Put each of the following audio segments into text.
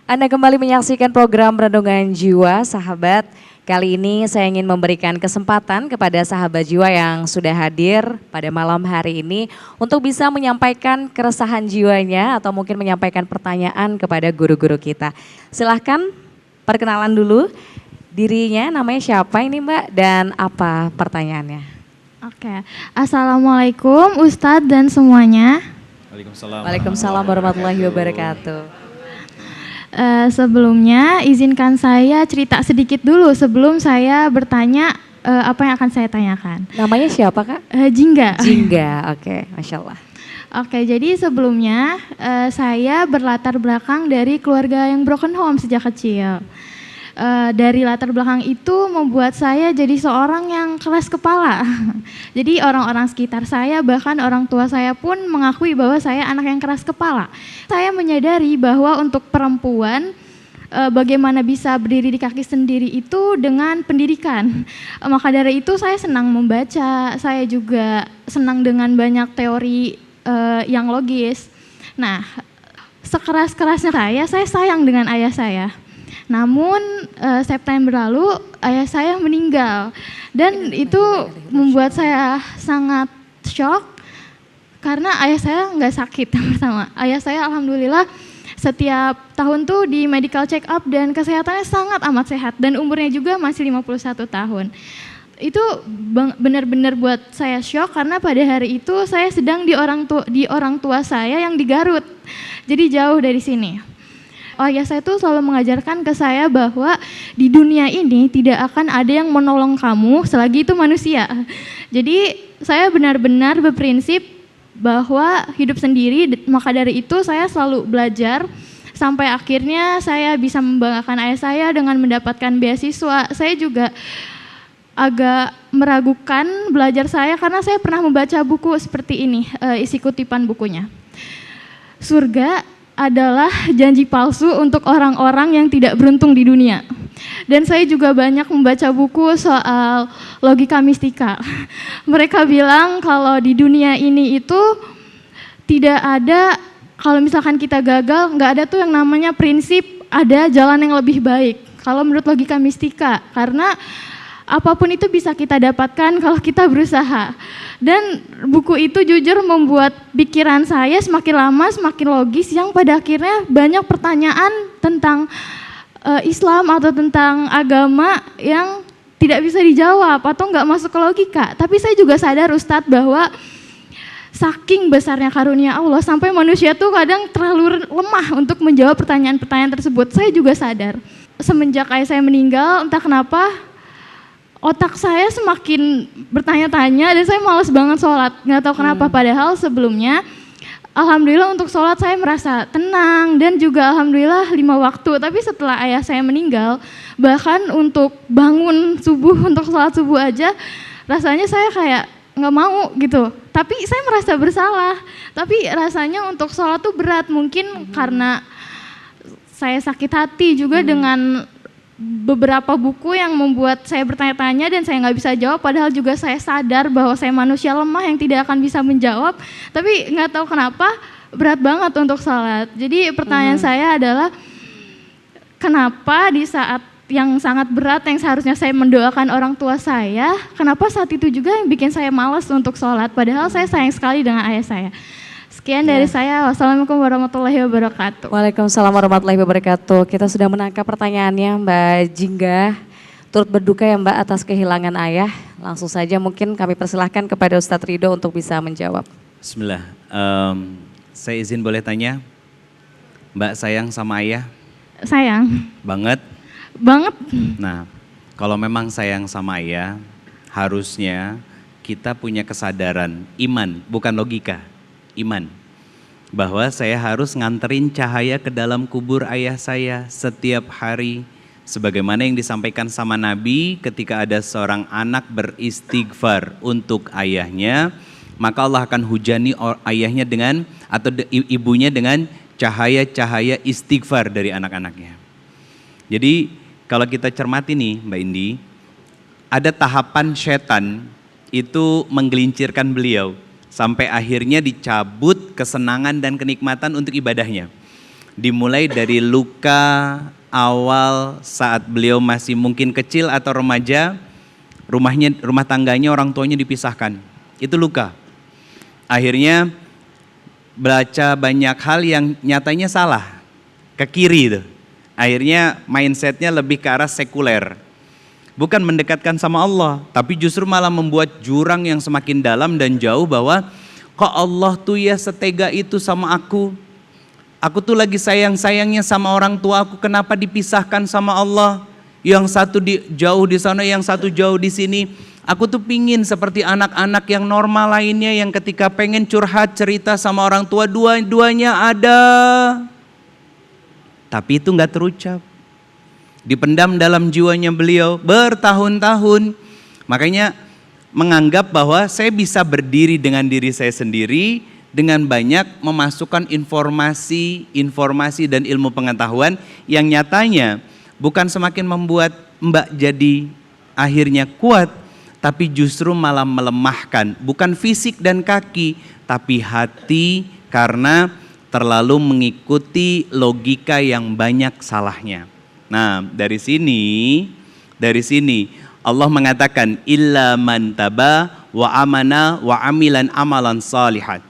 Anda kembali menyaksikan program Renungan Jiwa, sahabat. Kali ini saya ingin memberikan kesempatan kepada sahabat jiwa yang sudah hadir pada malam hari ini untuk bisa menyampaikan keresahan jiwanya atau mungkin menyampaikan pertanyaan kepada guru-guru kita. Silahkan perkenalan dulu dirinya, namanya siapa ini Mbak dan apa pertanyaannya? Oke, Assalamualaikum Ustadz dan semuanya. Waalaikumsalam warahmatullahi wabarakatuh. Sebelumnya izinkan saya cerita sedikit dulu sebelum saya bertanya apa yang akan saya tanyakan. Namanya siapa Kak? Jingga. Jingga, oke, Masya Allah. Oke, jadi sebelumnya saya berlatar belakang dari keluarga yang broken home sejak kecil. Dari latar belakang itu membuat saya jadi seorang yang keras kepala. Jadi orang-orang sekitar saya, bahkan orang tua saya pun mengakui bahwa saya anak yang keras kepala. Saya menyadari bahwa untuk perempuan bagaimana bisa berdiri di kaki sendiri itu dengan pendidikan. Maka dari itu saya senang membaca, saya juga senang dengan banyak teori yang logis. Nah, sekeras-kerasnya saya sayang dengan ayah saya. Namun September lalu ayah saya meninggal dan itu membuat saya sangat shock karena ayah saya nggak sakit pertama. Ayah saya alhamdulillah setiap tahun tuh di medical check up dan kesehatannya sangat amat sehat dan umurnya juga masih 51 tahun. Itu benar-benar buat saya shock karena pada hari itu saya sedang di orang tua saya yang di Garut. Jadi jauh dari sini. Ayah saya tuh selalu mengajarkan ke saya bahwa di dunia ini tidak akan ada yang menolong kamu selagi itu manusia. Jadi saya benar-benar berprinsip bahwa hidup sendiri, maka dari itu saya selalu belajar sampai akhirnya saya bisa membanggakan ayah saya dengan mendapatkan beasiswa. Saya juga agak meragukan belajar saya karena saya pernah membaca buku seperti ini, isi kutipan bukunya. Surga adalah janji palsu untuk orang-orang yang tidak beruntung di dunia. Dan saya juga banyak membaca buku soal logika mistika. Mereka bilang kalau di dunia ini itu tidak ada, kalau misalkan kita gagal, nggak ada tuh yang namanya prinsip ada jalan yang lebih baik. Kalau menurut logika mistika, karena apapun itu bisa kita dapatkan kalau kita berusaha. Dan buku itu jujur membuat pikiran saya semakin lama semakin logis yang pada akhirnya banyak pertanyaan tentang Islam atau tentang agama yang tidak bisa dijawab atau nggak masuk ke logika. Tapi saya juga sadar Ustadz bahwa saking besarnya karunia Allah sampai manusia tuh kadang terlalu lemah untuk menjawab pertanyaan-pertanyaan tersebut. Saya juga sadar. Semenjak ayah saya meninggal entah kenapa otak saya semakin bertanya-tanya dan saya malas banget sholat, nggak tahu kenapa. Padahal sebelumnya, alhamdulillah untuk sholat saya merasa tenang dan juga alhamdulillah 5 waktu. Tapi setelah ayah saya meninggal, bahkan untuk bangun subuh, untuk sholat subuh aja, rasanya saya kayak nggak mau gitu. Tapi saya merasa bersalah. Tapi rasanya untuk sholat tuh berat, mungkin karena saya sakit hati juga dengan beberapa buku yang membuat saya bertanya-tanya dan saya nggak bisa jawab, padahal juga saya sadar bahwa saya manusia lemah yang tidak akan bisa menjawab, tapi nggak tahu kenapa berat banget untuk sholat. Jadi pertanyaan saya adalah kenapa di saat yang sangat berat yang seharusnya saya mendoakan orang tua saya, kenapa saat itu juga yang bikin saya malas untuk sholat, padahal saya sayang sekali dengan ayah saya. Sekian dari saya. Wassalamualaikum warahmatullahi wabarakatuh. Waalaikumsalam warahmatullahi wabarakatuh. Kita sudah menangkap pertanyaannya Mbak Jingga. Turut berduka ya Mbak atas kehilangan ayah. Langsung saja mungkin kami persilahkan kepada Ustadz Ridho untuk bisa menjawab. Bismillah. Saya izin boleh tanya, Mbak sayang sama ayah? Sayang. Banget? Banget. Nah, kalau memang sayang sama ayah, harusnya kita punya kesadaran iman, bukan logika. Iman, bahwa saya harus nganterin cahaya ke dalam kubur ayah saya setiap hari, sebagaimana yang disampaikan sama Nabi ketika ada seorang anak beristighfar untuk ayahnya, maka Allah akan hujani ayahnya dengan atau ibunya dengan cahaya-cahaya istighfar dari anak-anaknya. Jadi kalau kita cermati nih Mbak Indi, ada tahapan setan itu menggelincirkan beliau sampai akhirnya dicabut kesenangan dan kenikmatan untuk ibadahnya. Dimulai dari luka awal saat beliau masih mungkin kecil atau remaja, rumah tangganya orang tuanya dipisahkan. Itu luka. Akhirnya baca banyak hal yang nyatanya salah, ke kiri itu. Akhirnya mindsetnya lebih ke arah sekuler. Bukan mendekatkan sama Allah, tapi justru malah membuat jurang yang semakin dalam dan jauh bahwa kok Allah tuh ya setega itu sama aku. Aku tuh lagi sayang-sayangnya sama orang tua aku, kenapa dipisahkan sama Allah? Yang satu jauh di sana, yang satu jauh di sini. Aku tuh pingin seperti anak-anak yang normal lainnya yang ketika pengen curhat cerita sama orang tua, dua-duanya ada. Tapi itu nggak terucap. Dipendam dalam jiwanya beliau bertahun-tahun. Makanya menganggap bahwa saya bisa berdiri dengan diri saya sendiri dengan banyak memasukkan informasi dan ilmu pengetahuan yang nyatanya bukan semakin membuat Mbak jadi akhirnya kuat, tapi justru malah melemahkan, bukan fisik dan kaki, tapi hati karena terlalu mengikuti logika yang banyak salahnya. Nah, dari sini Allah mengatakan illa man taba wa amana wa amilan amalan salihat.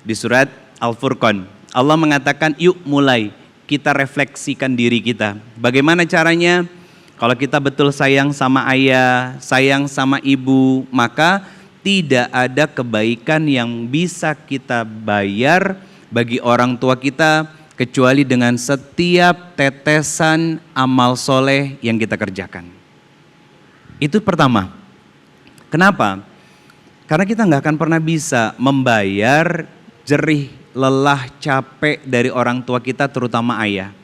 Di surat Al-Furqan, Allah mengatakan yuk mulai kita refleksikan diri kita. Bagaimana caranya? Kalau kita betul sayang sama ayah, sayang sama ibu, maka tidak ada kebaikan yang bisa kita bayar bagi orang tua kita kecuali dengan setiap tetesan amal soleh yang kita kerjakan. Itu pertama. Kenapa? Karena kita nggak akan pernah bisa membayar jerih, lelah, capek dari orang tua kita, terutama ayah.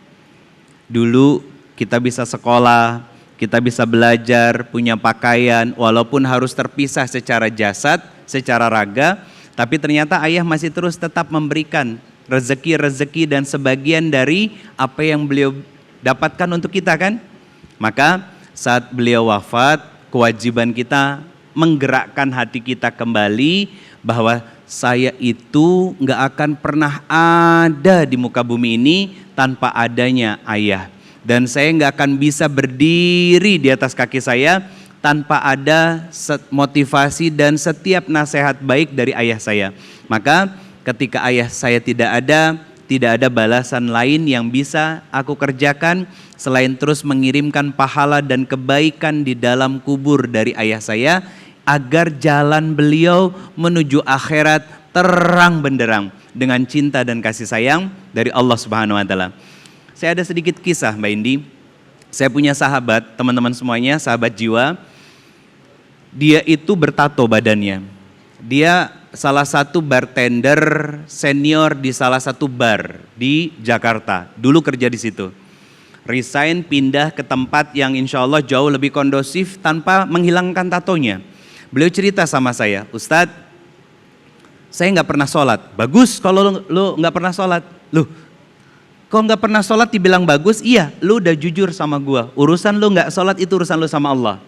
Dulu kita bisa sekolah, kita bisa belajar, punya pakaian, walaupun harus terpisah secara jasad, secara raga, tapi ternyata ayah masih terus tetap memberikan rezeki-rezeki dan sebagian dari apa yang beliau dapatkan untuk kita kan. Maka saat beliau wafat, kewajiban kita menggerakkan hati kita kembali bahwa saya itu gak akan pernah ada di muka bumi ini tanpa adanya ayah. Dan saya gak akan bisa berdiri di atas kaki saya tanpa ada motivasi dan setiap nasihat baik dari ayah saya. Maka ketika ayah saya tidak ada balasan lain yang bisa aku kerjakan selain terus mengirimkan pahala dan kebaikan di dalam kubur dari ayah saya agar jalan beliau menuju akhirat terang benderang dengan cinta dan kasih sayang dari Allah Subhanahu wa taala. Saya ada sedikit kisah Mbak Indi. Saya punya sahabat, teman-teman semuanya, sahabat jiwa. Dia itu bertato badannya. Dia salah satu bartender senior di salah satu bar di Jakarta. Dulu kerja di situ. Resign, pindah ke tempat yang insya Allah jauh lebih kondusif tanpa menghilangkan tatonya. Beliau cerita sama saya, Ustadz, saya nggak pernah sholat. Bagus kalau lu nggak pernah sholat. Loh, kok nggak pernah sholat dibilang bagus? Iya, lu udah jujur sama gua. Urusan lu nggak sholat itu urusan lu sama Allah.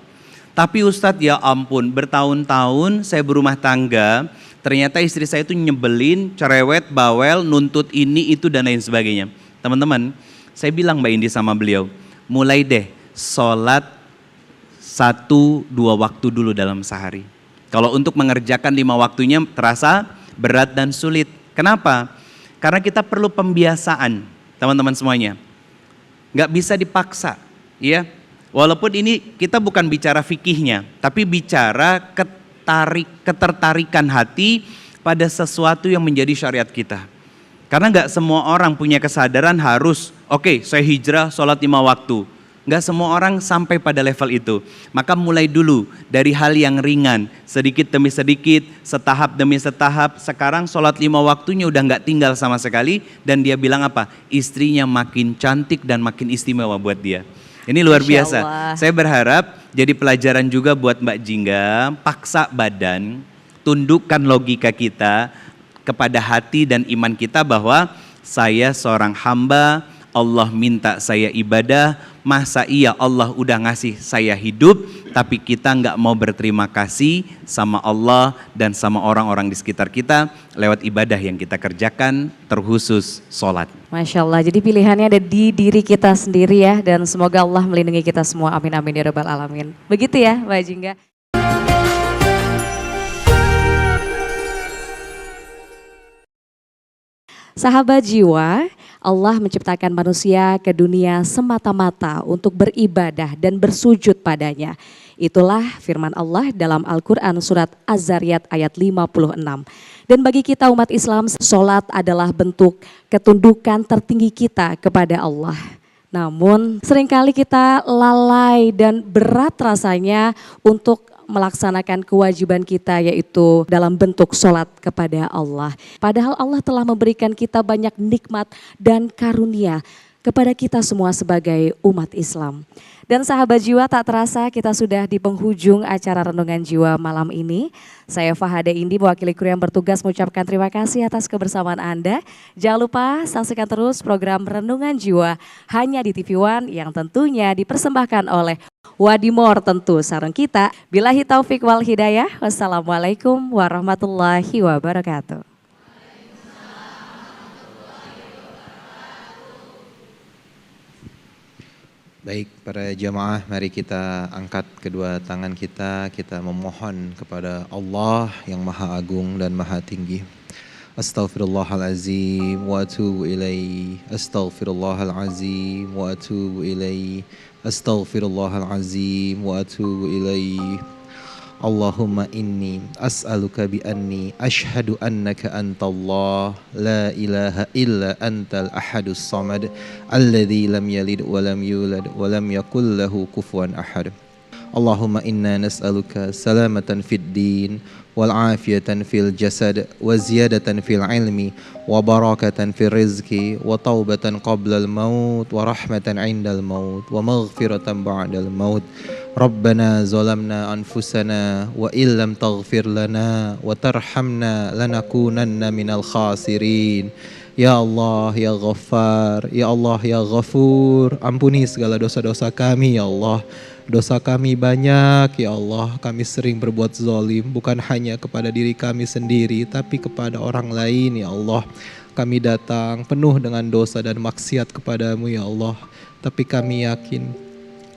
Tapi Ustadz ya ampun, bertahun-tahun saya berumah tangga, ternyata istri saya itu nyebelin, cerewet, bawel, nuntut ini, itu dan lain sebagainya. Teman-teman, saya bilang Mbak Indi sama beliau, mulai deh sholat 1-2 waktu dulu dalam sehari. Kalau untuk mengerjakan 5 waktunya terasa berat dan sulit. Kenapa? Karena kita perlu pembiasaan, teman-teman semuanya. Nggak bisa dipaksa, ya. Walaupun ini kita bukan bicara fikihnya, tapi bicara ketertarikan hati pada sesuatu yang menjadi syariat kita. Karena nggak semua orang punya kesadaran harus, oke, saya hijrah sholat 5 waktu. Nggak semua orang sampai pada level itu. Maka mulai dulu dari hal yang ringan, sedikit demi sedikit, setahap demi setahap. Sekarang sholat 5 waktunya udah nggak tinggal sama sekali. Dan dia bilang apa? Istrinya makin cantik dan makin istimewa buat dia. Ini luar biasa. Saya berharap jadi pelajaran juga buat Mbak Jingga, paksa badan, tundukkan logika kita kepada hati dan iman kita bahwa saya seorang hamba, Allah minta saya ibadah, Masa iya Allah udah ngasih saya hidup, tapi kita nggak mau berterima kasih sama Allah dan sama orang-orang di sekitar kita lewat ibadah yang kita kerjakan, terkhusus sholat. Masya Allah, jadi pilihannya ada di diri kita sendiri ya, dan semoga Allah melindungi kita semua, amin amin ya rabbal alamin. Begitu ya Mbak Jingga. Sahabat jiwa, Allah menciptakan manusia ke dunia semata-mata untuk beribadah dan bersujud padanya. Itulah firman Allah dalam Al-Quran surat Az-Zariyat ayat 56. Dan bagi kita umat Islam, sholat adalah bentuk ketundukan tertinggi kita kepada Allah. Namun seringkali kita lalai dan berat rasanya untuk melaksanakan kewajiban kita, yaitu dalam bentuk sholat kepada Allah. Padahal Allah telah memberikan kita banyak nikmat dan karunia kepada kita semua sebagai umat Islam. Dan sahabat jiwa, tak terasa kita sudah di penghujung acara Renungan Jiwa malam ini. Saya Fahada Indi, mewakili kru yang bertugas mengucapkan terima kasih atas kebersamaan Anda. Jangan lupa saksikan terus program Renungan Jiwa hanya di TV One yang tentunya dipersembahkan oleh Wadimor, tentu sarung kita. Billahi taufik wal hidayah. Wassalamualaikum warahmatullahi wabarakatuh. Baik, para jamaah, mari kita angkat kedua tangan kita memohon kepada Allah yang Maha Agung dan Maha Tinggi. Astaghfirullahalazim wa atubu ilaih. Astaghfirullahalazim wa atubu ilaih. Astaghfirullahalazim wa atubu ilaih. Allahumma inni as'aluka bi anni ashhadu annaka antallah la ilaha illa antal ahadus samad alladzi lam yalid wa lam yulad wa lam yakul lahu kufuwan ahad. Allahumma inna nas'aluka salamatan fid din wal afiyatan fil jasad wa ziyadatan fil ilmi wa barakatan fil rizki wa taubatan qabla al maut wa rahmatan indal maut wa maghfiratan ba'dal maut. Rabbana zalamna anfusana wa illam taghfir lana wa tarhamna lanakunanna minal khasirin. Ya Allah, ya Ghaffar, ya Allah, ya Ghafur, ampuni segala dosa-dosa kami ya Allah. Dosa kami banyak ya Allah, kami sering berbuat zalim, bukan hanya kepada diri kami sendiri tapi kepada orang lain ya Allah. Kami datang penuh dengan dosa dan maksiat kepadamu ya Allah, tapi kami yakin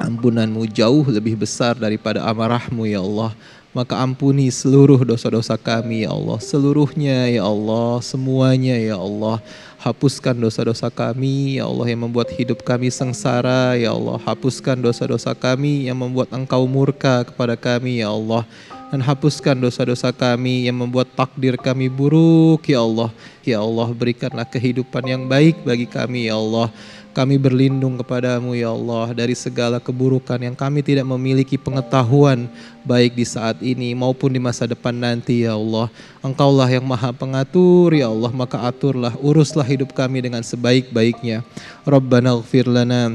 ampunanmu jauh lebih besar daripada amarahmu ya Allah. Maka ampuni seluruh dosa-dosa kami ya Allah, seluruhnya ya Allah, semuanya ya Allah. Hapuskan dosa-dosa kami ya Allah yang membuat hidup kami sengsara ya Allah. Hapuskan dosa-dosa kami yang membuat Engkau murka kepada kami ya Allah. Dan hapuskan dosa-dosa kami yang membuat takdir kami buruk ya Allah. Ya Allah, berikanlah kehidupan yang baik bagi kami ya Allah. Kami berlindung kepadamu ya Allah dari segala keburukan yang kami tidak memiliki pengetahuan baik di saat ini maupun di masa depan nanti ya Allah. Engkaulah yang maha pengatur ya Allah, maka aturlah, uruslah hidup kami dengan sebaik-baiknya. Rabbana ighfir lana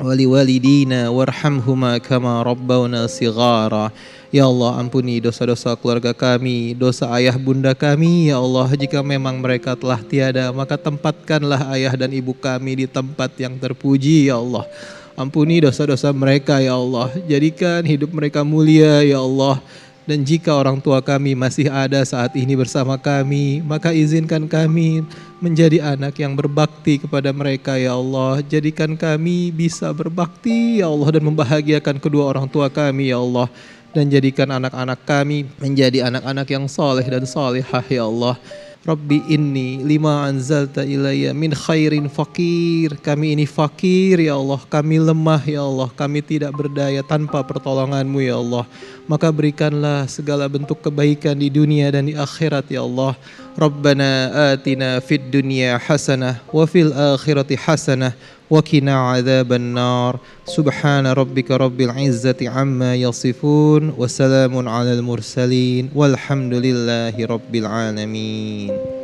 wali walidina warhamhuma kama rabbawna sighara. Ya Allah, ampuni dosa-dosa keluarga kami, dosa ayah bunda kami ya Allah. Jika memang mereka telah tiada, maka tempatkanlah ayah dan ibu kami di tempat yang terpuji ya Allah. Ampuni dosa-dosa mereka ya Allah, jadikan hidup mereka mulia ya Allah. Dan jika orang tua kami masih ada saat ini bersama kami, maka izinkan kami menjadi anak yang berbakti kepada mereka ya Allah. Jadikan kami bisa berbakti ya Allah dan membahagiakan kedua orang tua kami ya Allah. Dan jadikan anak-anak kami menjadi anak-anak yang saleh dan salihah ya Allah. Rabbi inni lima anzalta ilayya min khairin fakir. Kami ini fakir ya Allah, kami lemah ya Allah, kami tidak berdaya tanpa pertolonganmu ya Allah. Maka berikanlah segala bentuk kebaikan di dunia dan di akhirat ya Allah. Rabbana atina fid dunya hasanah wa fil akhirati hasanah wa qina adzaban nar. Subhana rabbika rabbil izzati amma yasifun wa salamun alal mursalin walhamdulillahi rabbil alamin.